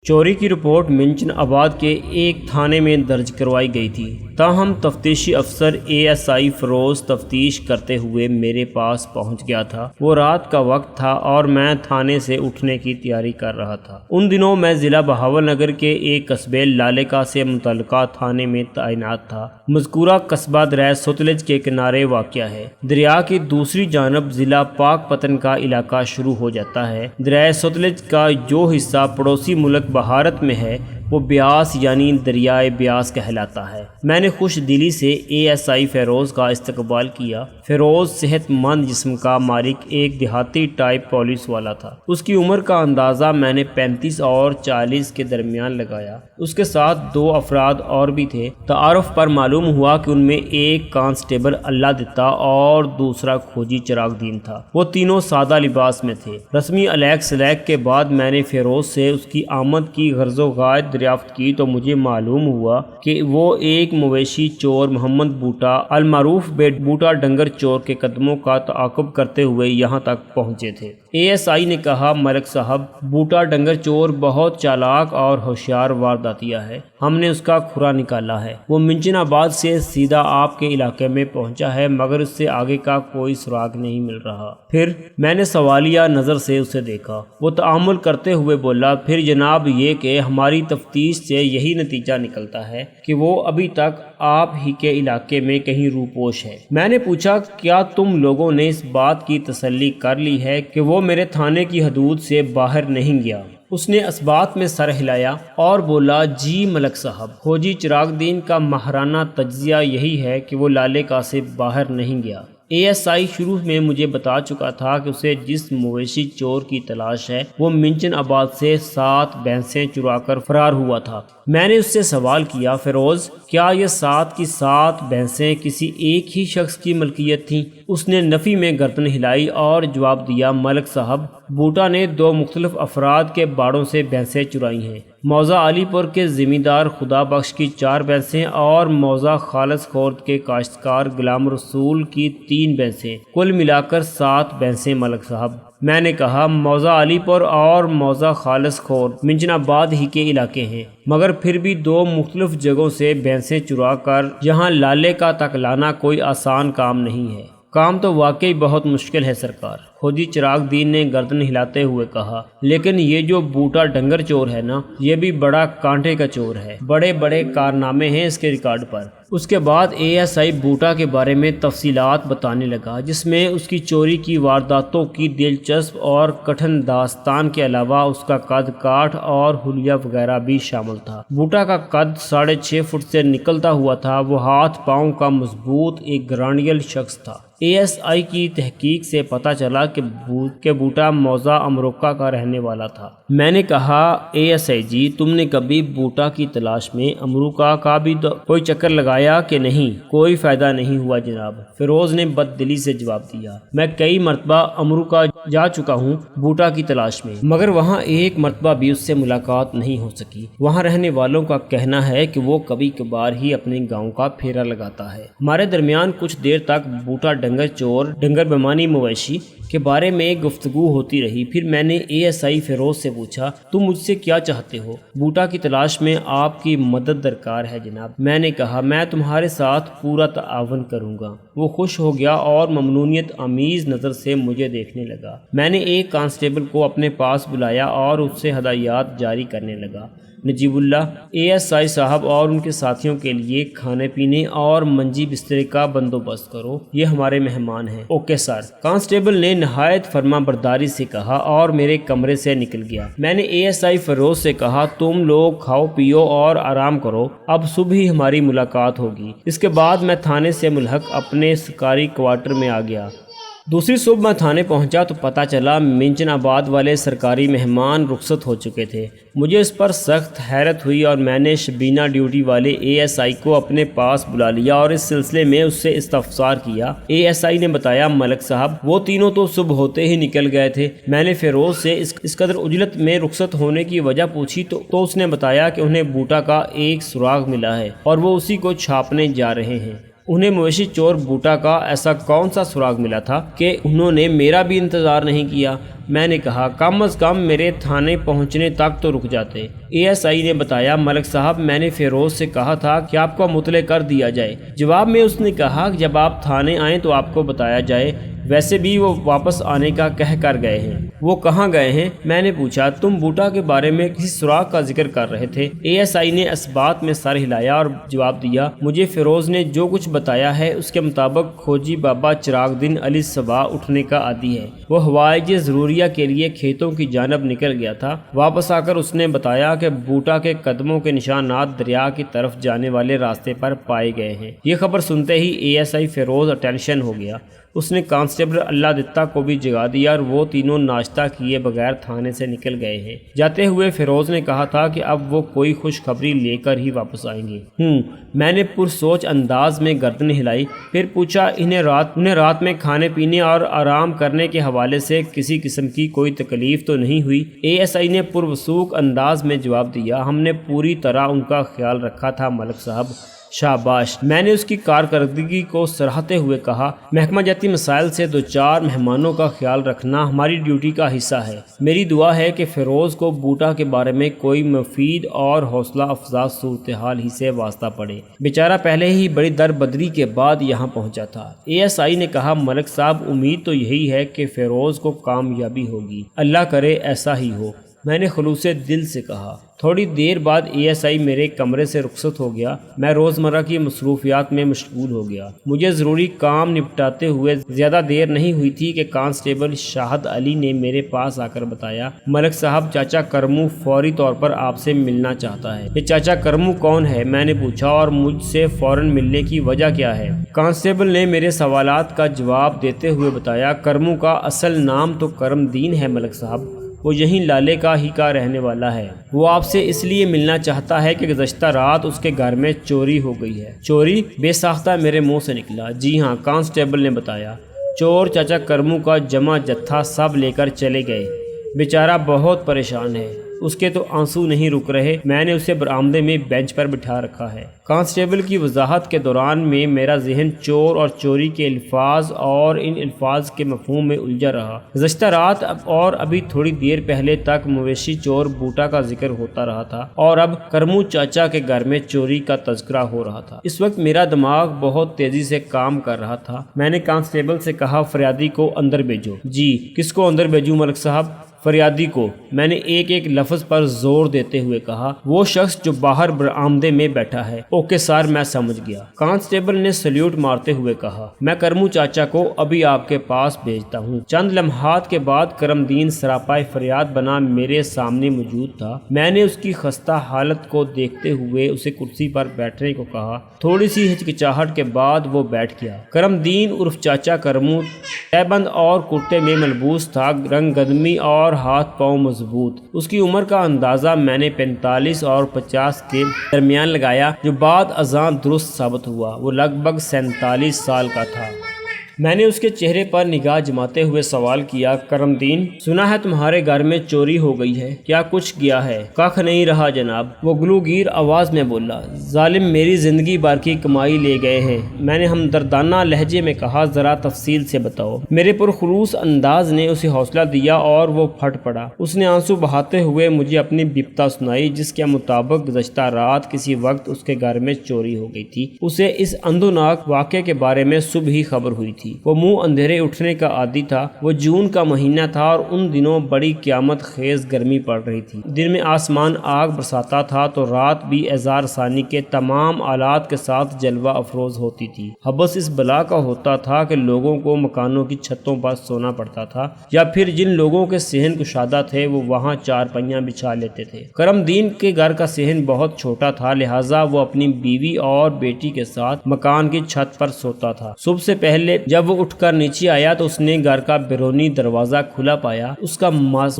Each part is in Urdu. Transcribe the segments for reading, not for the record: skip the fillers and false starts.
چوری کی رپورٹ منچن آباد کے ایک تھانے میں درج کروائی گئی تھی، تاہم تفتیشی افسر ASI فیروز تفتیش کرتے ہوئے میرے پاس پہنچ گیا تھا۔ وہ رات کا وقت تھا اور میں تھانے سے اٹھنے کی تیاری کر رہا تھا۔ ان دنوں میں ضلع بہاولنگر کے ایک قصبے لالےکا سے متعلقہ تھانے میں تعینات تھا۔ مذکورہ قصبہ دریائے ستلج کے کنارے واقع ہے۔ دریا کی دوسری جانب ضلع پاک پتن کا علاقہ شروع ہو جاتا ہے۔ دریائے ستلج کا جو حصہ پڑوسی ملک بھارت میں ہے وہ بیاس یعنی دریائے بیاس کہلاتا ہے۔ میں نے خوش دلی سے ASI فیروز کا استقبال کیا۔ فیروز صحت مند جسم کا مالک ایک دیہاتی ٹائپ پولیس والا تھا۔ اس کی عمر کا اندازہ میں نے 35 اور 40 کے درمیان لگایا۔ اس کے ساتھ 2 افراد اور بھی تھے۔ تعارف پر معلوم ہوا کہ ان میں ایک کانسٹیبل اللہ دتا اور دوسرا کھوجی چراغ دین تھا۔ وہ تینوں سادہ لباس میں تھے۔ رسمی الیک سلیک کے بعد میں نے فیروز سے اس کی آمد کی غرض و غایت دریافت کی تو مجھے معلوم ہوا کہ وہ ایک مویشی چور محمد بوٹا المعروف بوٹا ڈنگر چور کے قدموں کا تعاقب کرتے ہوئے یہاں تک پہنچے تھے۔ ASI نے کہا، ملک صاحب، بوٹا ڈنگر چور بہت چالاک اور ہوشیار وارداتیہ ہے۔ ہم نے اس کا کھرا نکالا ہے۔ وہ منچن آباد سے سیدھا آپ کے علاقے میں پہنچا ہے مگر اس سے آگے کا کوئی سراغ نہیں مل رہا۔ پھر میں نے سوالیہ نظر سے اسے دیکھا۔ وہ تعامل کرتے ہوئے بولا، پھر جناب یہ کہ ہماری تفتیش سے یہی نتیجہ نکلتا ہے کہ وہ ابھی تک آپ ہی کے علاقے میں کہیں روپوش ہے۔ میں نے پوچھا، کیا تم لوگوں نے اس بات کی تسلی کر لی ہے کہ وہ میرے تھانے کی حدود سے باہر نہیں گیا؟ اس نے اثبات میں سر ہلایا اور بولا، جی ملک صاحب، کھوجی چراغ دین کا ماہرانہ تجزیہ یہی ہے کہ وہ لالےکا سے باہر نہیں گیا۔ ASI شروع میں مجھے بتا چکا تھا کہ اسے جس مویشی چور کی تلاش ہے وہ منچن آباد سے 7 بھینسیں چرا کر فرار ہوا تھا۔ میں نے اس سے سوال کیا، فیروز، کیا یہ 7 کی 7 بھینسیں کسی ایک ہی شخص کی ملکیت تھیں؟ اس نے نفی میں گردن ہلائی اور جواب دیا، ملک صاحب، بوٹا نے 2 مختلف افراد کے باڑوں سے بھینسیں چرائی ہیں۔ موضع علی پور کے زمیندار خدا بخش کی 4 بھینسیں اور موضع خالص خورد کے کاشتکار غلام رسول کی 3 بھینسیں، کل ملا کر 7 بھینسیں ملک صاحب۔ میں نے کہا، موضع علی پور اور موضع خالص خورد منچن آباد ہی کے علاقے ہیں، مگر پھر بھی 2 مختلف جگہوں سے بھینسیں چرا کر یہاں لالےکا تک لانا کوئی آسان کام نہیں ہے۔ کام تو واقعی بہت مشکل ہے سرکار، کھوجی چراغ دین نے گردن ہلاتے ہوئے کہا، لیکن یہ جو بوٹا ڈنگر چور ہے نا، یہ بھی بڑا کانٹے کا چور ہے۔ بڑے بڑے کارنامے ہیں اس کے ریکارڈ پر۔ اس کے بعد ASI بوٹا کے بارے میں تفصیلات بتانے لگا، جس میں اس کی چوری کی وارداتوں کی دلچسپ اور کٹھن داستان کے علاوہ اس کا قد کاٹھ اور حلیہ وغیرہ بھی شامل تھا۔ بوٹا کا قد 6.5 فٹ سے نکلتا ہوا تھا۔ وہ ہاتھ پاؤں کا مضبوط ایک گرانڈیل شخص تھا۔ ASI کی تحقیق سے پتہ چلا کہ بوٹا موضع امروکا کا رہنے والا تھا۔ میں نے کہا، ASI جی، تم نے کبھی بوٹا کی تلاش میں امروکا کا بھی کوئی چکر لگایا کہ نہیں؟ کوئی فائدہ نہیں ہوا جناب، فیروز نے بد دلی سے جواب دیا۔ میں کئی مرتبہ امروکا جا چکا ہوں بوٹا کی تلاش میں، مگر وہاں ایک مرتبہ بھی اس سے ملاقات نہیں ہو سکی۔ وہاں رہنے والوں کا کہنا ہے کہ وہ کبھی کبھار ہی اپنے گاؤں کا پھیرا لگاتا ہے۔ ہمارے درمیان کچھ دیر تک بوٹا ڈنگر چور، ڈنگر بیمانی مویشی کے بارے میں گفتگو ہوتی رہی۔ پھر میں نے ASI فیروز سے پوچھا، تم مجھ سے کیا چاہتے ہو؟ بوٹا کی تلاش میں آپ کی مدد درکار ہے جناب۔ میں نے کہا، میں تمہارے ساتھ پورا تعاون کروں گا۔ وہ خوش ہو گیا اور ممنونیت آمیز نظر سے مجھے دیکھنے لگا۔ میں نے ایک کانسٹیبل کو اپنے پاس بلایا اور اس سے ہدایات جاری کرنے لگا، نجیب اللہ، ASI صاحب اور ان کے ساتھیوں کے لیے کھانے پینے اور منجی بسترے کا بندوبست کرو، یہ ہمارے مہمان ہیں۔ اوکے سر، کانسٹیبل نے نہایت فرما برداری سے کہا اور میرے کمرے سے نکل گیا۔ میں نے ASI فیروز سے کہا، تم لوگ کھاؤ پیو اور آرام کرو، اب صبح ہی ہماری ملاقات ہوگی۔ اس کے بعد میں تھانے سے ملحق اپنے سرکاری کوارٹر میں آ گیا۔ دوسری صبح میں تھانے پہنچا تو پتہ چلا منچن آباد والے سرکاری مہمان رخصت ہو چکے تھے۔ مجھے اس پر سخت حیرت ہوئی اور میں نے شبینہ ڈیوٹی والے ASI کو اپنے پاس بلا لیا اور اس سلسلے میں اس سے استفسار کیا۔ ASI نے بتایا، ملک صاحب، وہ تینوں تو صبح ہوتے ہی نکل گئے تھے۔ میں نے فیروز سے اس قدر عجلت میں رخصت ہونے کی وجہ پوچھی تو اس نے بتایا کہ انہیں بوٹا کا ایک سراغ ملا ہے اور وہ اسی کو چھاپنے جا رہے ہیں۔ انہیں مویشی چور بوٹا کا ایسا کون سا سراغ ملا تھا کہ انہوں نے میرا بھی انتظار نہیں کیا؟ میں نے کہا کم از کم میرے تھانے پہنچنے تک تو رک جاتے۔ اے ایس آئی نے بتایا ملک صاحب میں نے فیروز سے کہا تھا کہ آپ کو مطلع کر دیا جائے۔ جواب میں اس نے کہا کہ جب آپ تھانے آئیں تو آپ کو بتایا جائے، ویسے بھی وہ واپس آنے کا کہہ کر گئے ہیں۔ وہ کہاں گئے ہیں؟ میں نے پوچھا۔ تم بوٹا کے بارے میں کسی سراغ کا ذکر کر رہے تھے۔ اے ایس آئی نے اس بات میں سر ہلایا اور جواب دیا مجھے فیروز نے جو کچھ بتایا ہے اس کے مطابق کھوجی بابا چراغ دن علی صبح اٹھنے کا عادی ہے۔ وہ ہوائج ضروریہ کے لیے کھیتوں کی جانب نکل گیا تھا۔ واپس آ کر اس نے بتایا کہ بوٹا کے قدموں کے نشانات دریا کی طرف جانے والے راستے پر پائے گئے ہیں۔ یہ خبر سنتے ہی A S I Feroz attention ہو گیا۔ اس نے کانسٹیبل اللہ دتا کو بھی جگا دیا اور وہ تینوں ناشتہ کیے بغیر تھانے سے نکل گئے ہیں۔ جاتے ہوئے فیروز نے کہا تھا کہ اب وہ کوئی خوشخبری لے کر ہی واپس آئیں گے۔ میں نے پرسوچ انداز میں گردن ہلائی، پھر پوچھا انہیں رات میں کھانے پینے اور آرام کرنے کے حوالے سے کسی قسم کی کوئی تکلیف تو نہیں ہوئی؟ اے ایس آئی نے پروسوک انداز میں جواب دیا ہم نے پوری طرح ان کا خیال رکھا تھا ملک صاحب۔ شاباش۔ میں نے اس کی کارکردگی کو سراہتے ہوئے کہا محکمہ جاتی مسائل سے دو چار مہمانوں کا خیال رکھنا ہماری ڈیوٹی کا حصہ ہے۔ میری دعا ہے کہ فیروز کو بوٹا کے بارے میں کوئی مفید اور حوصلہ افزا صورتحال ہی سے واسطہ پڑے۔ بیچارہ پہلے ہی بڑی دربدری کے بعد یہاں پہنچا تھا۔ اے ایس آئی نے کہا ملک صاحب امید تو یہی ہے کہ فیروز کو کامیابی ہوگی، اللہ کرے ایسا ہی ہو۔ میں نے خلوص دل سے کہا۔ تھوڑی دیر بعد اے ایس آئی میرے کمرے سے رخصت ہو گیا۔ میں روزمرہ کی مصروفیات میں مشغول ہو گیا۔ مجھے ضروری کام نپٹاتے ہوئے زیادہ دیر نہیں ہوئی تھی کہ کانسٹیبل شاہد علی نے میرے پاس آ کر بتایا ملک صاحب چاچا کرمو فوری طور پر آپ سے ملنا چاہتا ہے۔ یہ چاچا کرمو کون ہے؟ میں نے پوچھا اور مجھ سے فوراً ملنے کی وجہ کیا ہے؟ کانسٹیبل نے میرے سوالات کا جواب دیتے ہوئے بتایا کرمو کا اصل نام تو کرم دین ہے ملک صاحب، وہ یہیں لالے کا رہنے والا ہے۔ وہ آپ سے اس لیے ملنا چاہتا ہے کہ گزشتہ رات اس کے گھر میں چوری ہو گئی ہے۔ چوری؟ بے ساختہ میرے منہ سے نکلا۔ جی ہاں، کانسٹیبل نے بتایا۔ چور چاچا کرمو کا جمع جتھا سب لے کر چلے گئے۔ بیچارہ بہت پریشان ہے، اس کے تو آنسو نہیں رک رہے۔ میں نے اسے برآمدے میں بینچ پر بٹھا رکھا ہے۔ کانسٹیبل کی وضاحت کے دوران میں میرا ذہن چور اور چوری کے الفاظ اور ان الفاظ کے مفہوم میں الجھا رہا۔ گزشتہ رات اور ابھی تھوڑی دیر پہلے تک مویشی چور بوٹا کا ذکر ہوتا رہا تھا اور اب کرمو چاچا کے گھر میں چوری کا تذکرہ ہو رہا تھا۔ اس وقت میرا دماغ بہت تیزی سے کام کر رہا تھا۔ میں نے کانسٹیبل سے کہا فریادی کو اندر بھیجو۔ جی، کس کو اندر بھیجوں ملک صاحب؟ فریادی کو، میں نے ایک ایک لفظ پر زور دیتے ہوئے کہا۔ وہ شخص جو باہر برآمدے میں بیٹھا ہے۔ اوکے سر، میں سمجھ گیا۔ کانسٹیبل نے سلیوٹ مارتے ہوئے کہا۔ میں کرمو چاچا کو ابھی آپ کے پاس بھیجتا ہوں۔ چند لمحات کے بعد کرم دین سراپائے فریاد بنا میرے سامنے موجود تھا۔ میں نے اس کی خستہ حالت کو دیکھتے ہوئے اسے کرسی پر بیٹھنے کو کہا۔ تھوڑی سی ہچکچاہٹ کے بعد وہ بیٹھ گیا۔ کرم دین عرف چاچا کرمو تہبند اور کرتے میں ملبوس تھا، رنگ گدمی اور ہاتھ پاؤں مضبوط۔ اس کی عمر کا اندازہ میں نے 45 اور 50 کے درمیان لگایا، جو بعد ازاں درست ثابت ہوا۔ وہ لگ بھگ 47 سال کا تھا۔ میں نے اس کے چہرے پر نگاہ جماتے ہوئے سوال کیا کرم دین، سنا ہے تمہارے گھر میں چوری ہو گئی ہے، کیا کچھ گیا ہے؟ کخ نہیں رہا جناب، وہ گلوگیر آواز میں بولا۔ ظالم میری زندگی بھر کی کمائی لے گئے ہیں۔ میں نے ہمدردانہ لہجے میں کہا ذرا تفصیل سے بتاؤ۔ میرے پرخلوص انداز نے اسے حوصلہ دیا اور وہ پھٹ پڑا۔ اس نے آنسو بہاتے ہوئے مجھے اپنی بپتا سنائی، جس کے مطابق گزشتہ رات کسی وقت اس کے گھر میں چوری ہو گئی تھی۔ اسے اس اندھوناک واقعے کے بارے میں صبح ہی خبر ہوئی تھی۔ وہ منہ اندھیرے اٹھنے کا عادی تھا۔ وہ جون کا مہینہ تھا اور ان دنوں بڑی قیامت خیز گرمی پڑ رہی تھی۔ دن میں آسمان آگ برساتا تھا تو رات بھی اعزار ثانی کے تمام آلات کے ساتھ جلوہ افروز ہوتی تھی۔ حبس اس بلا کا ہوتا تھا کہ لوگوں کو مکانوں کی چھتوں پر سونا پڑتا تھا، یا پھر جن لوگوں کے صحن کشادہ تھے وہ وہاں چارپائیاں بچھا لیتے تھے۔ کرم دین کے گھر کا صحن بہت چھوٹا تھا، لہٰذا وہ اپنی بیوی اور بیٹی کے ساتھ مکان کی چھت پر سوتا تھا۔ صبح سے پہلے جب وہ اٹھ کر نیچے آیا تو اس نے گھر کا بیرونی دروازہ کھلا پایا۔ اس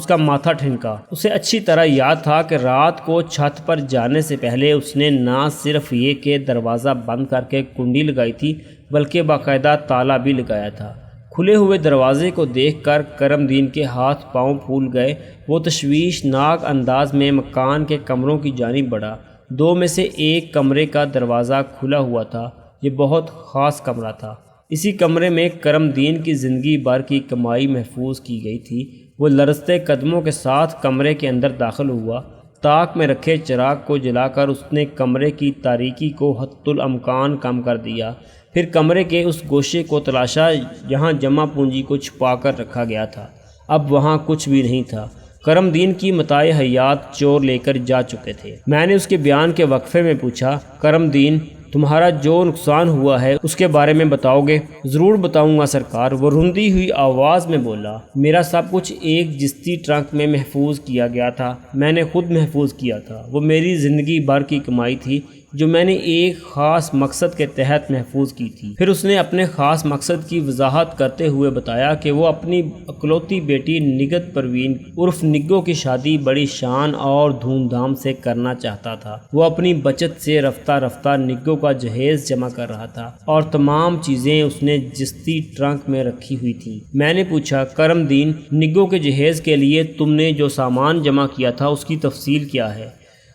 کا ماتھا ٹھنکا۔ اسے اچھی طرح یاد تھا کہ رات کو چھت پر جانے سے پہلے اس نے نہ صرف یہ کہ دروازہ بند کر کے کنڈی لگائی تھی، بلکہ باقاعدہ تالا بھی لگایا تھا۔ کھلے ہوئے دروازے کو دیکھ کر کرم دین کے ہاتھ پاؤں پھول گئے۔ وہ تشویش ناک انداز میں مکان کے کمروں کی جانب بڑھا۔ دو میں سے ایک کمرے کا دروازہ کھلا ہوا تھا۔ یہ بہت خاص کمرہ تھا۔ اسی کمرے میں کرم دین کی زندگی بھر کی کمائی محفوظ کی گئی تھی۔ وہ لرزتے قدموں کے ساتھ کمرے کے اندر داخل ہوا۔ طاق میں رکھے چراغ کو جلا کر اس نے کمرے کی تاریکی کو حتی الامکان کم کر دیا۔ پھر کمرے کے اس گوشے کو تلاشا جہاں جمع پونجی کو چھپا کر رکھا گیا تھا۔ اب وہاں کچھ بھی نہیں تھا۔ کرم دین کی متاع حیات چور لے کر جا چکے تھے۔ میں نے اس کے بیان کے وقفے میں پوچھا، کرم دین، تمہارا جو نقصان ہوا ہے اس کے بارے میں بتاؤ گے؟ ضرور بتاؤں گا سرکار، وہ رندی ہوئی آواز میں بولا۔ میرا سب کچھ ایک جستی ٹرنک میں محفوظ کیا گیا تھا، میں نے خود محفوظ کیا تھا۔ وہ میری زندگی بھر کی کمائی تھی جو میں نے ایک خاص مقصد کے تحت محفوظ کی تھی۔ پھر اس نے اپنے خاص مقصد کی وضاحت کرتے ہوئے بتایا کہ وہ اپنی اکلوتی بیٹی نگت پروین عرف نگو کی شادی بڑی شان اور دھوم دھام سے کرنا چاہتا تھا۔ وہ اپنی بچت سے رفتہ رفتہ نگو کا جہیز جمع کر رہا تھا اور تمام چیزیں اس نے جستی ٹرنک میں رکھی ہوئی تھیں۔ میں نے پوچھا، کرم دین، نگو کے جہیز کے لیے تم نے جو سامان جمع کیا تھا اس کی تفصیل کیا ہے؟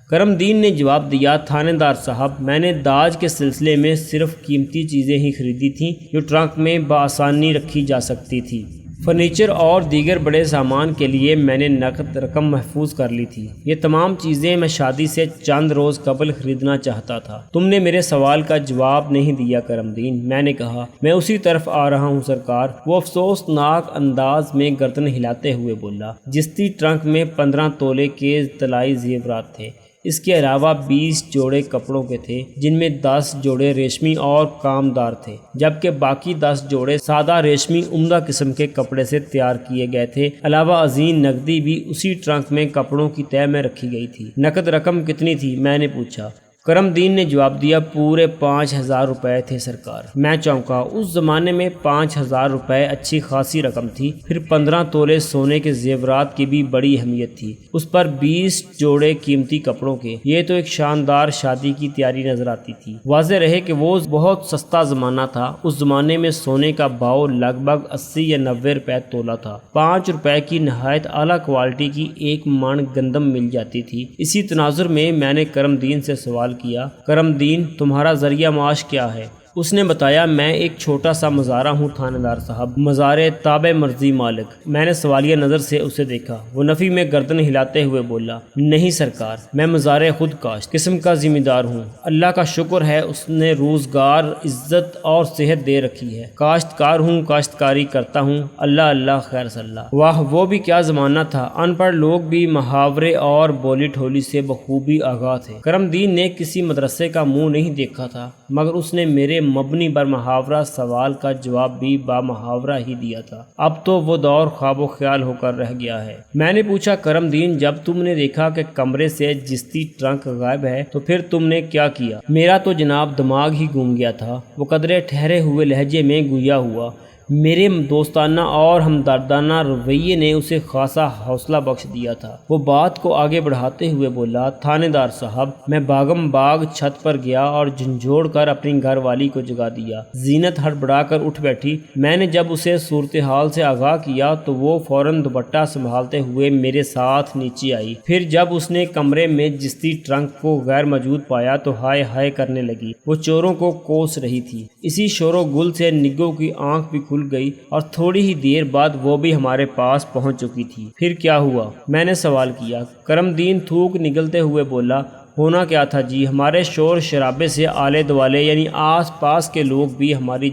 کرم دین نے جواب دیا، تھانے دار صاحب، میں نے داج کے سلسلے میں صرف قیمتی چیزیں ہی خریدی تھیں جو ٹرنک میں بآسانی رکھی جا سکتی تھی۔ فرنیچر اور دیگر بڑے سامان کے لیے میں نے نقد رقم محفوظ کر لی تھی۔ یہ تمام چیزیں میں شادی سے چند روز قبل خریدنا چاہتا تھا۔ تم نے میرے سوال کا جواب نہیں دیا کرم دین۔ میں نے کہا، میں اسی طرف آ رہا ہوں سرکار۔ وہ افسوسناک انداز میں گردن ہلاتے ہوئے بولا۔ جستی ٹرنک میں 15 تولے کے طلائی زیورات تھے۔ اس کے علاوہ 20 جوڑے کپڑوں کے تھے جن میں 10 جوڑے ریشمی اور کامدار تھے، جبکہ باقی 10 جوڑے سادہ ریشمی عمدہ قسم کے کپڑے سے تیار کیے گئے تھے۔ علاوہ ازیں نقدی بھی اسی ٹرنک میں کپڑوں کی تہ میں رکھی گئی تھی۔ نقد رقم کتنی تھی؟ میں نے پوچھا۔ کرم دین نے جواب دیا، پورے 5000 روپے تھے سرکار۔ میں چونکا۔ اس زمانے میں 5000 روپے اچھی خاصی رقم تھی۔ پھر 15 تولے سونے کے زیورات کی بھی بڑی اہمیت تھی، اس پر 20 جوڑے قیمتی کپڑوں کے۔ یہ تو ایک شاندار شادی کی تیاری نظر آتی تھی۔ واضح رہے کہ وہ بہت سستا زمانہ تھا۔ اس زمانے میں سونے کا بھاؤ لگ بھگ 80 یا 90 روپے تولہ تھا۔ 5 روپے کی نہایت اعلیٰ کوالٹی کی 1 من گندم مل جاتی تھی۔ اسی تناظر میں نے کرم دین سے سوال کیا، کرم دین، تمہارا ذریعہ معاش کیا ہے؟ اس نے بتایا، میں ایک چھوٹا سا مزارع ہوں تھانے دار صاحب، مزارع تابع مرضی مالک۔ میں نے سوالیہ نظر سے اسے دیکھا۔ وہ نفی میں گردن ہلاتے ہوئے بولا، نہیں سرکار، میں مزارع خود کاشت قسم کا ذمہ دار ہوں۔ اللہ کا شکر ہے اس نے روزگار، عزت اور صحت دے رکھی ہے۔ کاشتکار ہوں، کاشتکاری کرتا ہوں، اللہ اللہ خیر صلی اللہ۔ واہ، وہ بھی کیا زمانہ تھا! ان پڑھ لوگ بھی محاورے اور بولی ٹھولی سے بخوبی آگاہ تھے۔ کرم دین نے کسی مدرسے کا منہ نہیں دیکھا تھا، مگر اس نے میرے مبنی بر محاورہ سوال کا جواب بھی با محاورہ ہی دیا تھا۔ اب تو وہ دور خواب و خیال ہو کر رہ گیا ہے۔ میں نے پوچھا، کرم دین، جب تم نے دیکھا کہ کمرے سے جستی ٹرنک غائب ہے تو پھر تم نے کیا کیا؟ میرا تو جناب دماغ ہی گم گیا تھا، وہ قدرے ٹھہرے ہوئے لہجے میں گویا ہوا۔ میرے دوستانہ اور ہمدردانہ رویے نے اسے خاصا حوصلہ بخش دیا تھا۔ وہ بات کو آگے بڑھاتے ہوئے بولا، تھانے دار صاحب، میں باغم باغ چھت پر گیا اور جھنجھوڑ کر اپنی گھر والی کو جگا دیا۔ زینت ہڑبڑا کر اٹھ بیٹھی۔ میں نے جب اسے صورتحال سے آگاہ کیا تو وہ فوراً دوپٹہ سنبھالتے ہوئے میرے ساتھ نیچے آئی۔ پھر جب اس نے کمرے میں جستی ٹرنک کو غیر موجود پایا تو ہائے ہائے کرنے لگی۔ وہ چوروں کو کوس رہی تھی۔ اسی شور و گل سے نگو کی آنکھ بھی کھل گئی اور تھوڑی ہی دیر بعد وہ بھی ہمارے پاس پہنچ چکی تھی۔ پھر کیا ہوا؟ میں نے سوال کیا۔ کرم دین تھوک نگلتے ہوئے بولا، ہونا کیا تھا جی، ہمارے شور شرابے سے آلے دوالے یعنی آس پاس کے لوگ بھی ہماری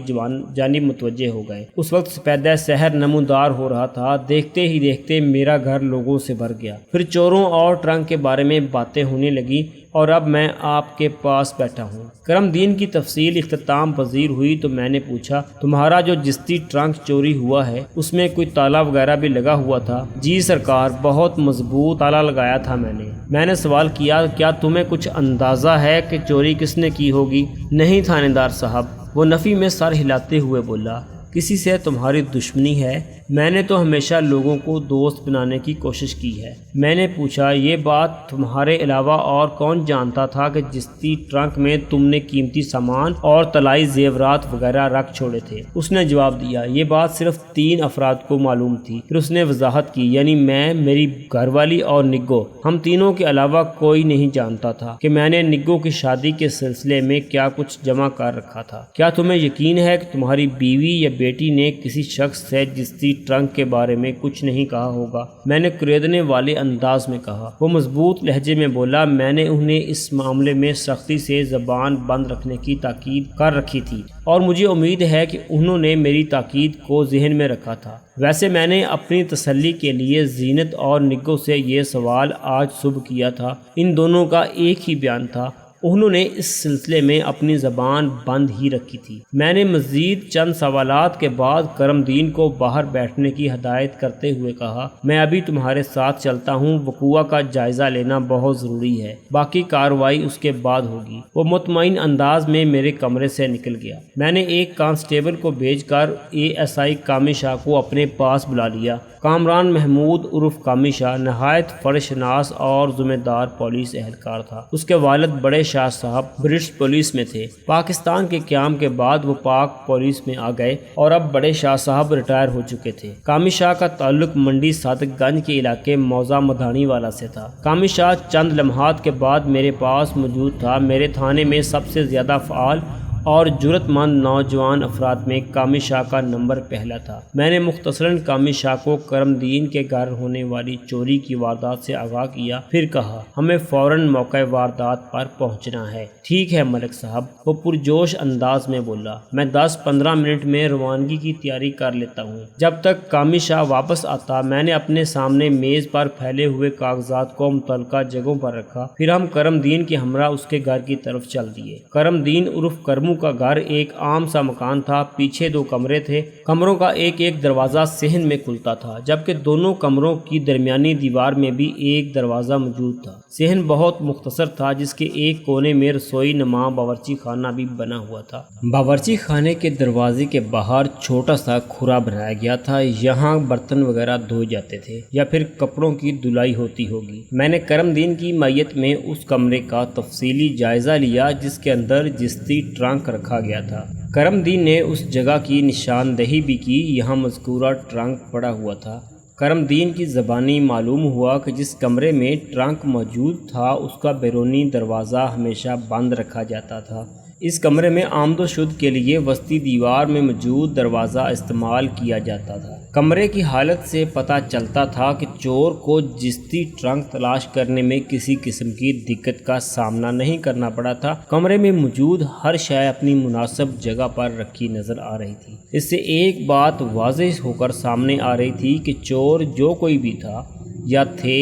جانب متوجہ ہو گئے۔ اس وقت سپیدہ سحر نمودار ہو رہا تھا۔ دیکھتے ہی دیکھتے میرا گھر لوگوں سے بھر گیا۔ پھر چوروں اور ٹرنک کے بارے میں باتیں ہونے لگی اور اب میں آپ کے پاس بیٹھا ہوں۔ کرم دین کی تفصیل اختتام پذیر ہوئی تو میں نے پوچھا، تمہارا جو جستی ٹرنک چوری ہوا ہے اس میں کوئی تالا وغیرہ بھی لگا ہوا تھا؟ جی سرکار، بہت مضبوط تالا لگایا تھا میں نے سوال کیا، کیا تمہیں کچھ اندازہ ہے کہ چوری کس نے کی ہوگی؟ نہیں تھانے دار صاحب، وہ نفی میں سر ہلاتے ہوئے بولا، کسی سے تمہاری دشمنی ہے؟ میں نے تو ہمیشہ لوگوں کو دوست بنانے کی کوشش کی ہے۔ میں نے پوچھا، یہ بات تمہارے علاوہ اور کون جانتا تھا کہ جستی ٹرنک میں تم نے قیمتی سامان اور طلائی زیورات وغیرہ رکھ چھوڑے تھے؟ اس نے جواب دیا، یہ بات صرف 3 افراد کو معلوم تھی۔ پھر اس نے وضاحت کی، یعنی میں، میری گھر والی اور نگو، ہم تینوں کے علاوہ کوئی نہیں جانتا تھا کہ میں نے نگو کی شادی کے سلسلے میں کیا کچھ جمع کر رکھا تھا۔ کیا تمہیں یقین ہے کہ تمہاری بیوی یا بیٹی نے کسی شخص سے جستی ٹرنک کے بارے میں کچھ نہیں کہا ہوگا؟ میں نے کریدنے والے انداز میں کہا۔ وہ مضبوط لہجے میں بولا، میں نے انہیں اس معاملے میں سختی سے زبان بند رکھنے کی تاکید کر رکھی تھی اور مجھے امید ہے کہ انہوں نے میری تاکید کو ذہن میں رکھا تھا۔ ویسے میں نے اپنی تسلی کے لیے زینت اور نگو سے یہ سوال آج صبح کیا تھا۔ ان دونوں کا ایک ہی بیان تھا، انہوں نے اس سلسلے میں اپنی زبان بند ہی رکھی تھی۔ میں نے مزید چند سوالات کے بعد کرم دین کو باہر بیٹھنے کی ہدایت کرتے ہوئے کہا، میں ابھی تمہارے ساتھ چلتا ہوں، وقوع کا جائزہ لینا بہت ضروری ہے، باقی کارروائی اس کے بعد ہوگی۔ وہ مطمئن انداز میں میرے کمرے سے نکل گیا۔ میں نے ایک کانسٹیبل کو بھیج کر ASI کامی شاہ کو اپنے پاس بلا لیا۔ کامران محمود عرف کامی شاہ نہایت فرشناس اور ذمہ دار پولیس اہلکار تھا۔ اس کے والد بڑے شاہ صاحب برٹش پولیس میں تھے۔ پاکستان کے قیام کے بعد وہ پاک پولیس میں آ گئے اور اب بڑے شاہ صاحب ریٹائر ہو چکے تھے۔ کامی شاہ کا تعلق منڈی صادق گنج کے علاقے موزہ مدھانی والا سے تھا۔ کامی شاہ چند لمحات کے بعد میرے پاس موجود تھا۔ میرے تھانے میں سب سے زیادہ فعال اور جرأت مند نوجوان افراد میں کامی شاہ کا نمبر پہلا تھا۔ میں نے مختصراً کامی شاہ کو کرم دین کے گھر ہونے والی چوری کی واردات سے آگاہ کیا، پھر کہا، ہمیں فوراً موقع واردات پر پہنچنا ہے۔ ٹھیک ہے ملک صاحب، وہ پرجوش انداز میں بولا، میں 10-15 منٹ میں روانگی کی تیاری کر لیتا ہوں۔ جب تک کامی شاہ واپس آتا، میں نے اپنے سامنے میز پر پھیلے ہوئے کاغذات کو متعلقہ جگہوں پر رکھا، پھر ہم کرم دین کے ہمراہ اس کے گھر کی طرف چل دیے۔ کرم دین عرف کرمو کا گھر ایک عام سا مکان تھا۔ پیچھے 2 کمرے تھے، کمروں کا ایک ایک دروازہ صحن میں کھلتا تھا، جبکہ دونوں کمروں کی درمیانی دیوار میں بھی ایک دروازہ موجود تھا۔ صحن بہت مختصر تھا، جس کے ایک کونے میں رسوئی نما باورچی خانہ بھی بنا ہوا تھا۔ باورچی خانے کے دروازے کے باہر چھوٹا سا کھرا بنایا گیا تھا، یہاں برتن وغیرہ دھوئے جاتے تھے یا پھر کپڑوں کی دھلائی ہوتی ہوگی۔ میں نے کرم دین کی معیت میں اس کمرے کا تفصیلی جائزہ لیا جس کے اندر جستی ٹرنک رکھا گیا تھا۔ کرم دین نے اس جگہ کی نشاندہی بھی کی، یہاں مذکورہ ٹرنک پڑا ہوا تھا۔ کرم دین کی زبانی معلوم ہوا کہ جس کمرے میں ٹرنک موجود تھا اس کا بیرونی دروازہ ہمیشہ بند رکھا جاتا تھا۔ اس کمرے میں آمد و شد کے لیے وسطی دیوار میں موجود دروازہ استعمال کیا جاتا تھا۔ کمرے کی حالت سے پتہ چلتا تھا کہ چور کو جستی ٹرنک تلاش کرنے میں کسی قسم کی دقت کا سامنا نہیں کرنا پڑا تھا۔ کمرے میں موجود ہر شے اپنی مناسب جگہ پر رکھی نظر آ رہی تھی۔ اس سے ایک بات واضح ہو کر سامنے آ رہی تھی کہ چور جو کوئی بھی تھا یا تھے،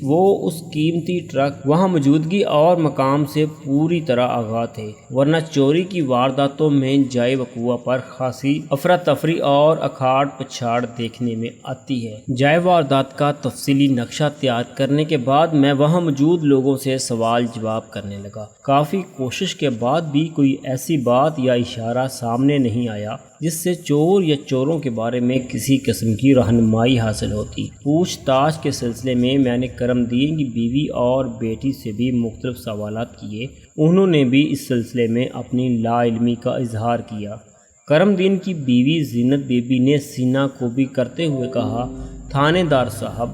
وہ اس قیمتی ٹرک وہاں موجودگی اور مقام سے پوری طرح آگاہ تھے، ورنہ چوری کی وارداتوں میں جائے وقوع پر خاصی افراتفری اور اکھاڑ پچھاڑ دیکھنے میں آتی ہے۔ جائے واردات کا تفصیلی نقشہ تیار کرنے کے بعد میں وہاں موجود لوگوں سے سوال جواب کرنے لگا۔ کافی کوشش کے بعد بھی کوئی ایسی بات یا اشارہ سامنے نہیں آیا جس سے چور یا چوروں کے بارے میں کسی قسم کی رہنمائی حاصل ہوتی۔ پوچھ تاچھ کے سلسلے میں نے کرم دین کی بیوی اور بیٹی سے بھی مختلف سوالات کیے، انہوں نے بھی اس سلسلے میں اپنی لا علمی کا اظہار کیا۔ کرم دین کی بیوی زینت بی بی نے سینہ کوبی کرتے ہوئے کہا، تھانے دار صاحب،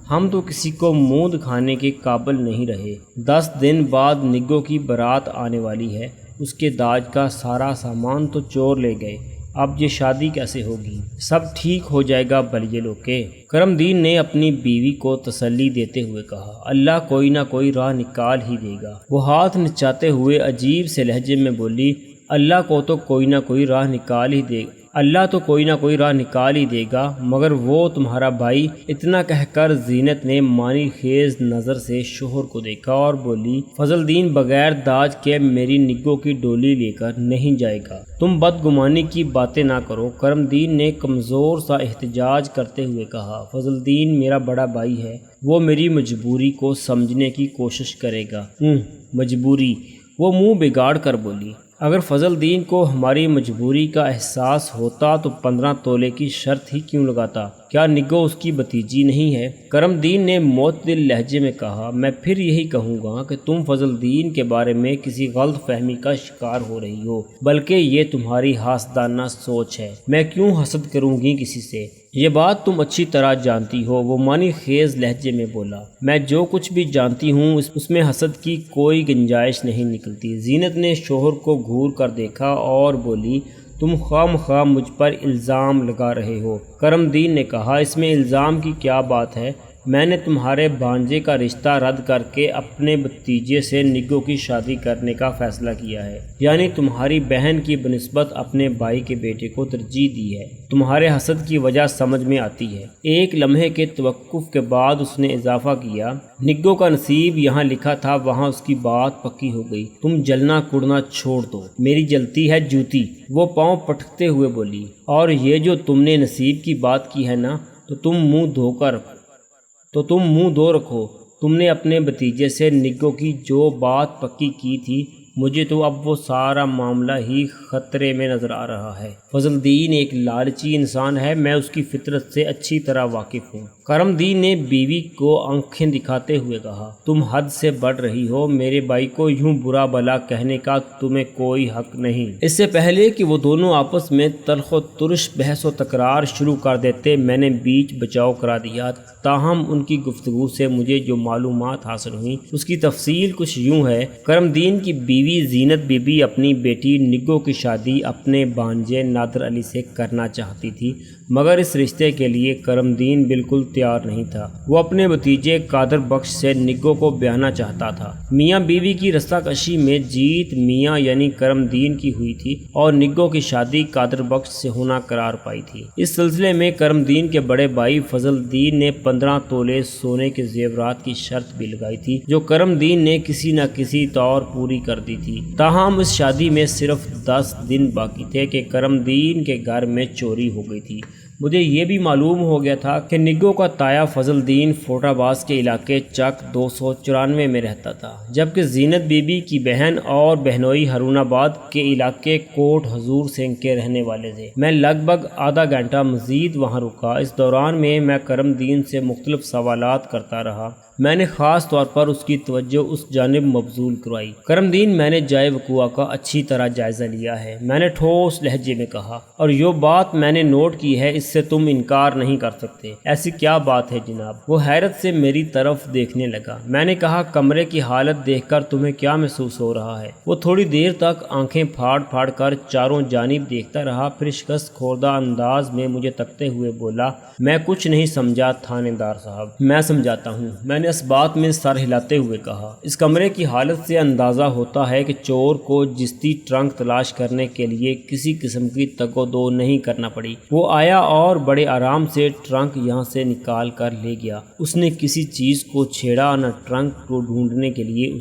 ہم تو کسی کو منہ دکھانے کے قابل نہیں رہے۔ 10 دن بعد نگو کی بارات آنے والی ہے، اس کے داج کا سارا سامان تو چور لے گئے، اب یہ شادی کیسے ہوگی؟ سب ٹھیک ہو جائے گا بلیے لوکے۔ کرم دین نے اپنی بیوی کو تسلی دیتے ہوئے کہا، اللہ کوئی نہ کوئی راہ نکال ہی دے گا۔ وہ ہاتھ نچاتے ہوئے عجیب سے لہجے میں بولی، اللہ کو تو کوئی نہ کوئی راہ نکال ہی دے گا، اللہ تو کوئی نہ کوئی راہ نکال ہی دے گا، مگر وہ تمہارا بھائی۔ اتنا کہہ کر زینت نے مانی خیز نظر سے شوہر کو دیکھا اور بولی، فضل دین بغیر داج کے میری نگو کی ڈولی لے کر نہیں جائے گا، تم بدگمانی کی باتیں نہ کرو۔ کرم دین نے کمزور سا احتجاج کرتے ہوئے کہا، فضل دین میرا بڑا بھائی ہے، وہ میری مجبوری کو سمجھنے کی کوشش کرے گا۔ مجبوری؟ وہ منہ بگاڑ کر بولی، اگر فضل دین کو ہماری مجبوری کا احساس ہوتا تو 15 تولے کی شرط ہی کیوں لگاتا؟ کیا نگو اس کی بھتیجی نہیں ہے؟ کرم دین نے معتدل لہجے میں کہا، میں پھر یہی کہوں گا کہ تم فضل دین کے بارے میں کسی غلط فہمی کا شکار ہو رہی ہو، بلکہ یہ تمہاری حاسدانہ سوچ ہے۔ میں کیوں حسد کروں گی کسی سے؟ یہ بات تم اچھی طرح جانتی ہو، وہ معنی خیز لہجے میں بولا۔ میں جو کچھ بھی جانتی ہوں اس میں حسد کی کوئی گنجائش نہیں نکلتی۔ زینت نے شوہر کو گھور کر دیکھا اور بولی، تم خواہ مخواہ مجھ پر الزام لگا رہے ہو۔ کرم دین نے کہا، اس میں الزام کی کیا بات ہے؟ میں نے تمہارے بھانجے کا رشتہ رد کر کے اپنے بھتیجے سے نگو کی شادی کرنے کا فیصلہ کیا ہے، یعنی تمہاری بہن کی بنسبت اپنے بھائی کے بیٹے کو ترجیح دی ہے۔ تمہارے حسد کی وجہ سمجھ میں آتی ہے۔ ایک لمحے کے توقف کے بعد اس نے اضافہ کیا، نگو کا نصیب یہاں لکھا تھا، وہاں اس کی بات پکی ہو گئی۔ تم جلنا کڑنا چھوڑ دو، میری جلتی ہے جوتی۔ وہ پاؤں پٹکتے ہوئے بولی، اور یہ جو تم نے نصیب کی بات کی ہے نا، تو تم منہ دھو رکھو۔ تم نے اپنے بھتیجے سے نگو کی جو بات پکی کی تھی، مجھے تو اب وہ سارا معاملہ ہی خطرے میں نظر آ رہا ہے۔ فضل دین ایک لالچی انسان ہے، میں اس کی فطرت سے اچھی طرح واقف ہوں۔ کرم دین نے بیوی کو آنکھیں دکھاتے ہوئے کہا، تم حد سے بڑھ رہی ہو، میرے بھائی کو یوں برا بھلا کہنے کا تمہیں کوئی حق نہیں۔ اس سے پہلے کہ وہ دونوں آپس میں تلخ و ترش بحث و تکرار شروع کر دیتے، میں نے بیچ بچاؤ کرا دیا۔ تاہم ان کی گفتگو سے مجھے جو معلومات حاصل ہوئیں اس کی تفصیل کچھ یوں ہے۔ کرم دین کی بیوی زینت بی بی اپنی بیٹی نگو کی شادی اپنے بھانجے نادر علی سے کرنا چاہتی تھی، مگر اس رشتے کے لیے کرم دین بالکل تیار نہیں تھا۔ وہ اپنے بھتیجے قادر بخش سے نگو کو بیاہنا چاہتا تھا۔ میاں بیوی کی رستہ کشی میں جیت میاں یعنی کرم دین کی ہوئی تھی اور نگو کی شادی قادر بخش سے ہونا قرار پائی تھی۔ اس سلسلے میں کرم دین کے بڑے بھائی فضل دین نے 15 تولے سونے کے زیورات کی شرط بھی لگائی تھی، جو کرم دین نے کسی نہ کسی طور پوری کر دی تھی۔ تاہم اس شادی میں صرف 10 دن باقی تھے کہ کرم دین کے گھر میں چوری ہو گئی تھی۔ مجھے یہ بھی معلوم ہو گیا تھا کہ نگو کا تایا فضل دین فوٹا باز کے علاقے چک 294 میں رہتا تھا، جبکہ زینت بی بی کی بہن اور بہنوئی ہارون آباد کے علاقے کوٹ حضور سنگھ کے رہنے والے تھے۔ میں لگ بھگ آدھا گھنٹہ مزید وہاں رکا۔ اس دوران میں کرم دین سے مختلف سوالات کرتا رہا۔ میں نے خاص طور پر اس کی توجہ اس جانب مبذول کروائی۔ کرم دین، میں نے جائے وقوع کا اچھی طرح جائزہ لیا ہے، میں نے ٹھوس لہجے میں کہا، اور یہ بات میں نے نوٹ کی ہے، اس سے تم انکار نہیں کر سکتے۔ ایسی کیا بات ہے جناب؟ وہ حیرت سے میری طرف دیکھنے لگا۔ میں نے کہا، کمرے کی حالت دیکھ کر تمہیں کیا محسوس ہو رہا ہے؟ وہ تھوڑی دیر تک آنکھیں پھاڑ پھاڑ کر چاروں جانب دیکھتا رہا، پھر شکست خوردہ انداز میں مجھے تکتے ہوئے بولا، میں کچھ نہیں سمجھا تھانے دار صاحب، میں سمجھاتا ہوں۔ میں نے اس بات میں سر ہلاتے ہوئے کہا، اس کمرے کی حالت سے اندازہ ہوتا ہے کہ چور کو جستی ٹرنک تلاش کرنے کے لیے کسی قسم کی تگ و دو نہیں کرنا پڑی۔ وہ آیا اور بڑے آرام سے ٹرنک یہاں سے نکال کر لے گیا۔ اس نے کسی چیز کو چھیڑا نہ، ٹرنک کو ڈھونڈنے کے لیے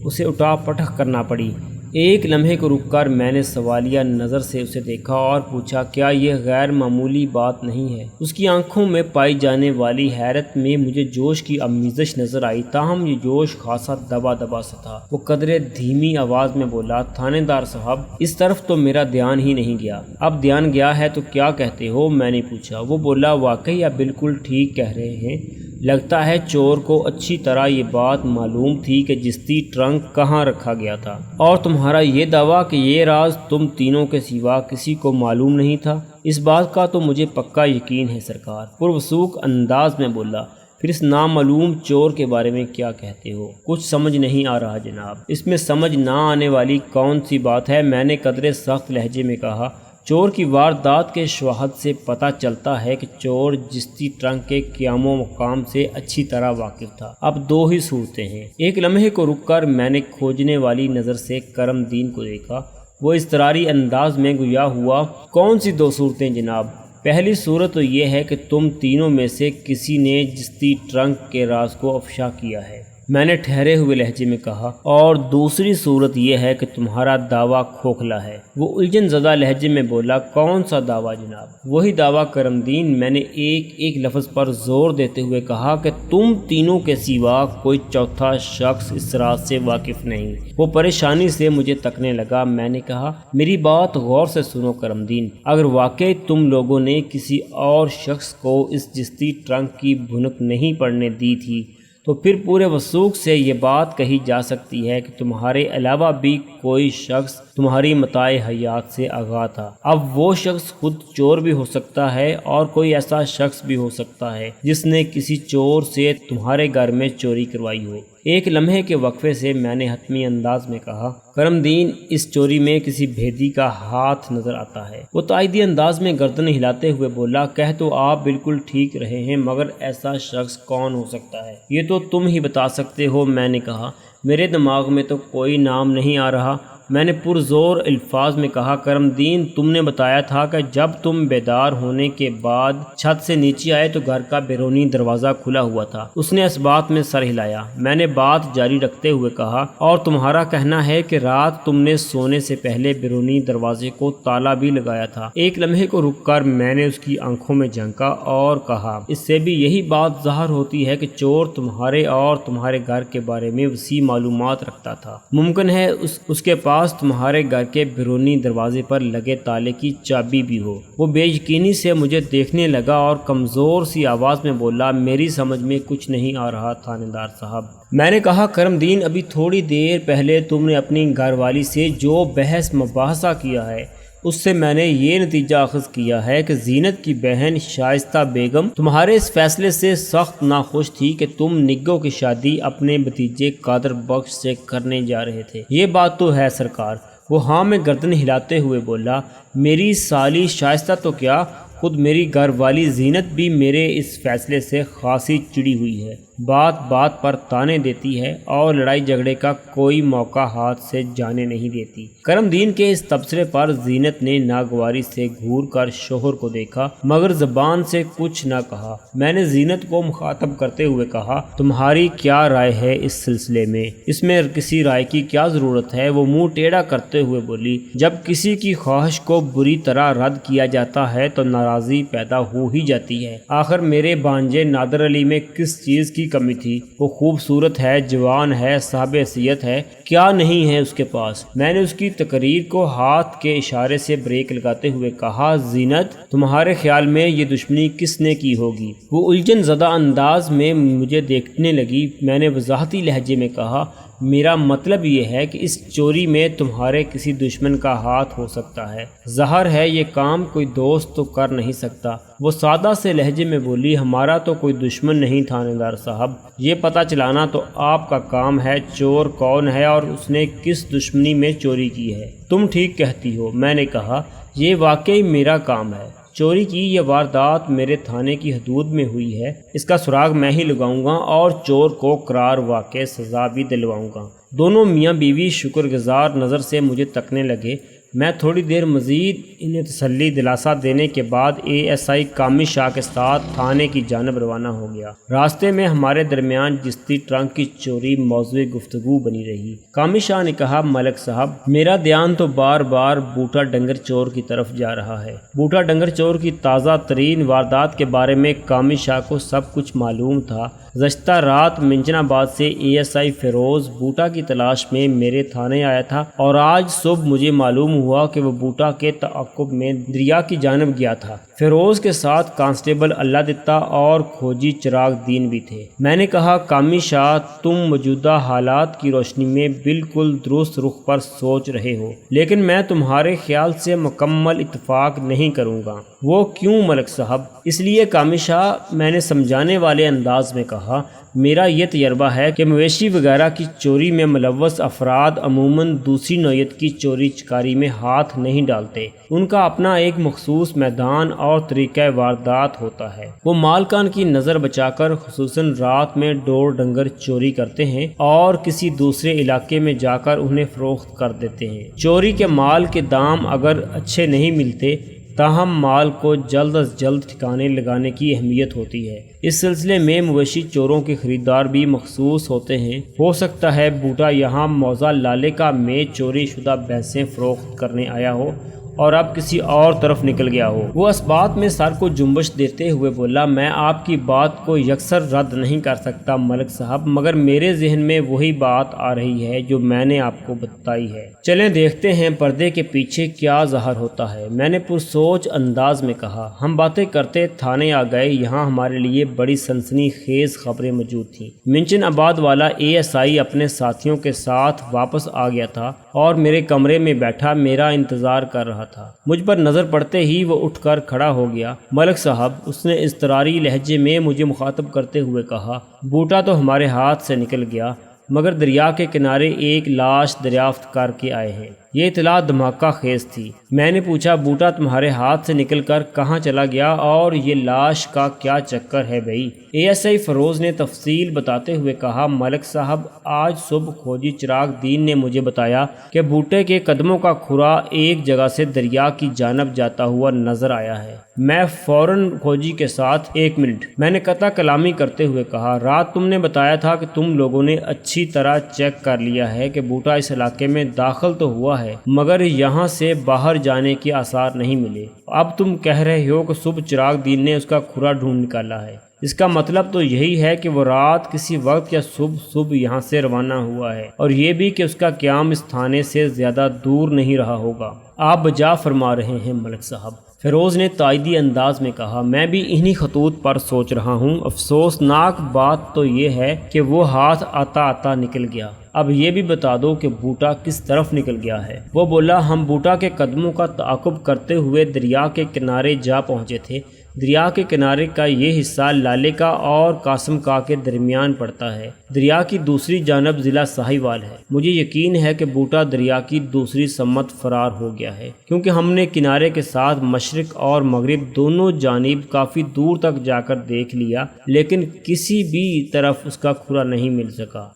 اسے اٹھا پٹک کرنا پڑی۔ ایک لمحے کو رک کر میں نے سوالیہ نظر سے اسے دیکھا اور پوچھا، کیا یہ غیر معمولی بات نہیں ہے؟ اس کی آنکھوں میں پائی جانے والی حیرت میں مجھے جوش کی آمیزش نظر آئی، تاہم یہ جوش خاصا دبا دبا سا تھا۔ وہ قدرے دھیمی آواز میں بولا، تھانے دار صاحب، اس طرف تو میرا دھیان ہی نہیں گیا۔ اب دھیان گیا ہے تو کیا کہتے ہو؟ میں نے پوچھا۔ وہ بولا، واقعی آپ بالکل ٹھیک کہہ رہے ہیں، لگتا ہے چور کو اچھی طرح یہ بات معلوم تھی کہ جستی ٹرنک کہاں رکھا گیا تھا، اور تمہارا یہ دعویٰ کہ یہ راز تم تینوں کے سوا کسی کو معلوم نہیں تھا، اس بات کا تو مجھے پکا یقین ہے سرکار، پروسوک انداز میں بولا۔ پھر اس نامعلوم چور کے بارے میں کیا کہتے ہو؟ کچھ سمجھ نہیں آ رہا جناب۔ اس میں سمجھ نہ آنے والی کون سی بات ہے؟ میں نے قدرے سخت لہجے میں کہا۔ چور کی واردات کے شواہد سے پتہ چلتا ہے کہ چور جستی ٹرنک کے قیام و مقام سے اچھی طرح واقف تھا۔ اب دو ہی صورتیں ہیں۔ ایک لمحے کو رک کر میں نے کھوجنے والی نظر سے کرم دین کو دیکھا۔ وہ اضطراری انداز میں گویا ہوا، کون سی دو صورتیں جناب؟ پہلی صورت تو یہ ہے کہ تم تینوں میں سے کسی نے جستی ٹرنک کے راز کو افشا کیا ہے۔ میں نے ٹھہرے ہوئے لہجے میں کہا، اور دوسری صورت یہ ہے کہ تمہارا دعویٰ کھوکھلا ہے۔ وہ الجھن زدہ لہجے میں بولا، کون سا دعویٰ جناب؟ وہی دعویٰ کرم دین، میں نے ایک ایک لفظ پر زور دیتے ہوئے کہا کہ تم تینوں کے سوا کوئی چوتھا شخص اس راز سے واقف نہیں۔ وہ پریشانی سے مجھے تکنے لگا۔ میں نے کہا، میری بات غور سے سنو کرم دین، اگر واقعی تم لوگوں نے کسی اور شخص کو اس جستی ٹرنک کی بھنک نہیں پڑنے دی تھی تو پھر پورے وثوق سے یہ بات کہی جا سکتی ہے کہ تمہارے علاوہ بھی کوئی شخص تمہاری متاع حیات سے آگاہ تھا۔ اب وہ شخص خود چور بھی ہو سکتا ہے اور کوئی ایسا شخص بھی ہو سکتا ہے جس نے کسی چور سے تمہارے گھر میں چوری کروائی ہو۔ ایک لمحے کے وقفے سے میں نے حتمی انداز میں کہا، کرم دین، اس چوری میں کسی بھیدی کا ہاتھ نظر آتا ہے۔ وہ تائیدی انداز میں گردن ہلاتے ہوئے بولا، کہہ تو آپ بالکل ٹھیک رہے ہیں، مگر ایسا شخص کون ہو سکتا ہے یہ تو تم ہی بتا سکتے ہو۔ میں نے کہا، میرے دماغ میں تو کوئی نام نہیں آ رہا۔ میں نے پرزور الفاظ میں کہا، کرم دین، تم نے بتایا تھا کہ جب تم بیدار ہونے کے بعد چھت سے نیچے آئے تو گھر کا بیرونی دروازہ کھلا ہوا تھا۔ اس نے اس بات میں سر ہلایا۔ میں نے بات جاری رکھتے ہوئے کہا، اور تمہارا کہنا ہے کہ رات تم نے سونے سے پہلے بیرونی دروازے کو تالا بھی لگایا تھا۔ ایک لمحے کو رک کر میں نے اس کی آنکھوں میں جھانکا اور کہا، اس سے بھی یہی بات ظاہر ہوتی ہے کہ چور تمہارے اور تمہارے گھر کے بارے میں وسیع معلومات رکھتا تھا۔ ممکن ہے اس کے پاس تمہارے گھر کے بیرونی دروازے پر لگے تالے کی چابی بھی ہو۔ وہ بے یقینی سے مجھے دیکھنے لگا اور کمزور سی آواز میں بولا، میری سمجھ میں کچھ نہیں آ رہا تھانے دار صاحب۔ میں نے کہا، کرم دین، ابھی تھوڑی دیر پہلے تم نے اپنی گھر والی سے جو بحث مباحثہ کیا ہے اس سے میں نے یہ نتیجہ اخذ کیا ہے کہ زینت کی بہن شائستہ بیگم تمہارے اس فیصلے سے سخت ناخوش تھی کہ تم نگوں کی شادی اپنے بھتیجے قادر بخش سے کرنے جا رہے تھے۔ یہ بات تو ہے سرکار۔ وہ ہاں میں گردن ہلاتے ہوئے بولا، میری سالی شائستہ تو کیا، خود میری گھر والی زینت بھی میرے اس فیصلے سے خاصی چڑی ہوئی ہے۔ بات بات پر تانے دیتی ہے اور لڑائی جھگڑے کا کوئی موقع ہاتھ سے جانے نہیں دیتی۔ کرم دین کے اس تبصرے پر زینت نے ناگواری سے گھور کر شوہر کو دیکھا مگر زبان سے کچھ نہ کہا۔ میں نے زینت کو مخاطب کرتے ہوئے کہا، تمہاری کیا رائے ہے اس سلسلے میں؟ اس میں کسی رائے کی کیا ضرورت ہے؟ وہ منہ ٹیڑھا کرتے ہوئے بولی، جب کسی کی خواہش کو بری طرح رد کیا جاتا ہے تو ناراضی پیدا ہو ہی جاتی ہے۔ آخر میرے بانجے نادر علی میں کس چیز کی کمی تھی؟ وہ خوبصورت ہے، جوان ہے، صاحب حیثیت ہے، کیا نہیں ہے اس کے پاس؟ میں نے اس کی تقریر کو ہاتھ کے اشارے سے بریک لگاتے ہوئے کہا، زینت، تمہارے خیال میں یہ دشمنی کس نے کی ہوگی؟ وہ الجھن زدہ انداز میں مجھے دیکھنے لگی۔ میں نے وضاحتی لہجے میں کہا، میرا مطلب یہ ہے کہ اس چوری میں تمہارے کسی دشمن کا ہاتھ ہو سکتا ہے۔ ظاہر ہے یہ کام کوئی دوست تو کر نہیں سکتا۔ وہ سادہ سے لہجے میں بولی، ہمارا تو کوئی دشمن نہیں تھانے دار صاحب، یہ پتہ چلانا تو آپ کا کام ہے چور کون ہے اور اس نے کس دشمنی میں چوری کی ہے۔ تم ٹھیک کہتی ہو، میں نے کہا، یہ واقعی میرا کام ہے۔ چوری کی یہ واردات میرے تھانے کی حدود میں ہوئی ہے، اس کا سراغ میں ہی لگاؤں گا اور چور کو قرار واقع سزا بھی دلواؤں گا۔ دونوں میاں بیوی شکر گزار نظر سے مجھے تکنے لگے۔ میں تھوڑی دیر مزید انہیں تسلی دلاسا دینے کے بعد ASI کامی شاہ کے ساتھ تھانے کی جانب روانہ ہو گیا۔ راستے میں ہمارے درمیان جستی ٹرنک کی چوری موضوع گفتگو بنی رہی۔ کامی شاہ نے کہا، ملک صاحب، میرا دھیان تو بار بار بوٹا ڈنگر چور کی طرف جا رہا ہے۔ بوٹا ڈنگر چور کی تازہ ترین واردات کے بارے میں کامی شاہ کو سب کچھ معلوم تھا۔ گزشتہ رات منچن آباد سے ASI فیروز بوٹا کی تلاش میں میرے تھانے آیا تھا اور آج صبح مجھے معلوم ہوا کہ وہ بوٹا کے تعاقب میں دریا کی جانب گیا تھا۔ فیروز کے ساتھ کانسٹیبل اللہ دتا اور کھوجی چراغ دین بھی تھے۔ میں نے کہا، کامی شاہ، تم موجودہ حالات کی روشنی میں بالکل درست رخ پر سوچ رہے ہو، لیکن میں تمہارے خیال سے مکمل اتفاق نہیں کروں گا۔ وہ کیوں ملک صاحب؟ اس لیے کامی شاہ، میں نے سمجھانے والے انداز میں کہا، میرا یہ تجربہ ہے کہ مویشی وغیرہ کی چوری میں ملوث افراد عموماً دوسری نوعیت کی چوری چکاری میں ہاتھ نہیں ڈالتے۔ ان کا اپنا ایک مخصوص میدان اور طریقہ واردات ہوتا ہے۔ وہ مالکان کی نظر بچا کر خصوصاً رات میں ڈور ڈنگر چوری کرتے ہیں اور کسی دوسرے علاقے میں جا کر انہیں فروخت کر دیتے ہیں۔ چوری کے مال کے دام اگر اچھے نہیں ملتے تاہم مال کو جلد از جلد ٹھکانے لگانے کی اہمیت ہوتی ہے۔ اس سلسلے میں مویشی چوروں کے خریدار بھی مخصوص ہوتے ہیں۔ ہو سکتا ہے بوٹا یہاں موزہ لالے کا میچ چوری شدہ بھینسیں فروخت کرنے آیا ہو اور اب کسی اور طرف نکل گیا ہو۔ وہ اس بات میں سر کو جنبش دیتے ہوئے بولا، میں آپ کی بات کو یکسر رد نہیں کر سکتا ملک صاحب، مگر میرے ذہن میں وہی بات آ رہی ہے جو میں نے آپ کو بتائی ہے۔ چلیں دیکھتے ہیں پردے کے پیچھے کیا ظاہر ہوتا ہے، میں نے پرسوچ انداز میں کہا۔ ہم باتیں کرتے تھانے آ گئے۔ یہاں ہمارے لیے بڑی سنسنی خیز خبریں موجود تھیں۔ منچن آباد والا ASI اپنے ساتھیوں کے ساتھ واپس آ گیا تھا اور میرے کمرے میں بیٹھا میرا انتظار کر رہا تھا۔ مجھ پر نظر پڑتے ہی وہ اٹھ کر کھڑا ہو گیا۔ ملک صاحب، اس نے اضطراری لہجے میں مجھے مخاطب کرتے ہوئے کہا، بوٹا تو ہمارے ہاتھ سے نکل گیا، مگر دریا کے کنارے ایک لاش دریافت کر کے آئے ہیں۔ یہ اطلاع دھماکہ خیز تھی۔ میں نے پوچھا، بوٹا تمہارے ہاتھ سے نکل کر کہاں چلا گیا اور یہ لاش کا کیا چکر ہے بھائی؟ ASI فیروز نے تفصیل بتاتے ہوئے کہا، ملک صاحب، آج صبح کھوجی چراغ دین نے مجھے بتایا کہ بوٹے کے قدموں کا کھرا ایک جگہ سے دریا کی جانب جاتا ہوا نظر آیا ہے۔ میں فوراً کھوجی کے ساتھ، ایک منٹ، میں نے قطع کلامی کرتے ہوئے کہا، رات تم نے بتایا تھا کہ تم لوگوں نے اچھی طرح چیک کر لیا ہے کہ بوٹا اس علاقے میں داخل تو ہوا ہے مگر یہاں سے باہر جانے کے آثار نہیں ملے۔ اب تم کہہ رہے ہو کہ صبح چراغ دین نے اس کا کھرا ڈھونڈ نکالا ہے۔ اس کا مطلب تو یہی ہے کہ وہ رات کسی وقت یا صبح یہاں سے روانہ ہوا ہے، اور یہ بھی کہ اس کا قیام اس تھانے سے زیادہ دور نہیں رہا ہوگا۔ آپ بجا فرما رہے ہیں ملک صاحب، فیروز نے تائیدی انداز میں کہا، میں بھی انہی خطوط پر سوچ رہا ہوں۔ افسوسناک بات تو یہ ہے کہ وہ ہاتھ آتا آتا نکل گیا۔ اب یہ بھی بتا دو کہ بوٹا کس طرف نکل گیا ہے۔ وہ بولا، ہم بوٹا کے قدموں کا تعاقب کرتے ہوئے دریا کے کنارے جا پہنچے تھے۔ دریا کے کنارے کا یہ حصہ لالے کا اور قاسم کا کے درمیان پڑتا ہے۔ دریا کی دوسری جانب ضلع ساہیوال ہے۔ مجھے یقین ہے کہ بوٹا دریا کی دوسری سمت فرار ہو گیا ہے، کیونکہ ہم نے کنارے کے ساتھ مشرق اور مغرب دونوں جانب کافی دور تک جا کر دیکھ لیا، لیکن کسی بھی طرف اس کا کھرا نہیں مل سکا۔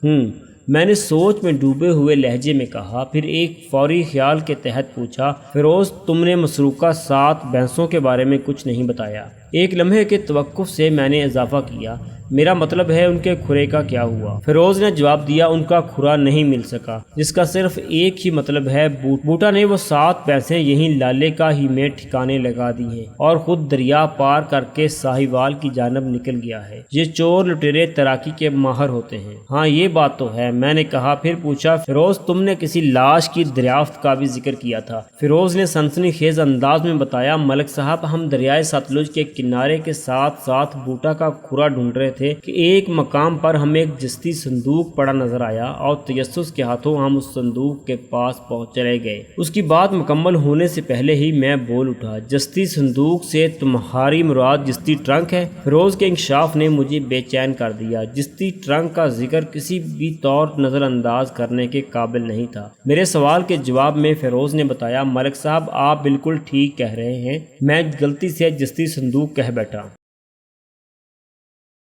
میں نے سوچ میں ڈوبے ہوئے لہجے میں کہا، پھر ایک فوری خیال کے تحت پوچھا، فیروز، تم نے مسروقہ 7 بھینسوں کے بارے میں کچھ نہیں بتایا۔ ایک لمحے کے توقف سے میں نے اضافہ کیا، میرا مطلب ہے ان کے کھرے کا کیا ہوا؟ فیروز نے جواب دیا، ان کا کھرا نہیں مل سکا، جس کا صرف ایک ہی مطلب ہے، بوٹا نے وہ 7 بھینسیں یہیں لالے کا ہی میں ٹھکانے لگا دی ہیں اور خود دریا پار کر کے ساہیوال کی جانب نکل گیا ہے۔ یہ چور لٹیرے تیراکی کے ماہر ہوتے ہیں۔ ہاں یہ بات تو ہے، میں نے کہا۔ پھر پوچھا، فیروز، تم نے کسی لاش کی دریافت کا بھی ذکر کیا تھا۔ فیروز نے سنسنی خیز انداز میں بتایا، ملک صاحب، ہم دریائے ستلج کے کنارے کے ساتھ ساتھ بوٹا کا کھرا ڈھونڈ رہے تھے کہ ایک مقام پر ہمیں ایک جستی صندوق پڑا نظر آیا اور تجسس کے ہاتھوں ہم اس صندوق کے پاس پہنچ چلے گئے۔ اس کی بات مکمل ہونے سے پہلے ہی میں بول اٹھا، جستی صندوق سے تمہاری مراد جستی ٹرنک ہے؟ فیروز کے انکشاف نے مجھے بے چین کر دیا۔ جستی ٹرنک کا ذکر کسی بھی طور نظر انداز کرنے کے قابل نہیں تھا۔ میرے سوال کے جواب میں فیروز نے بتایا، ملک صاحب، آپ بالکل ٹھیک کہہ رہے ہیں، میں غلطی سے جستی صندوق کہہ بیٹھا۔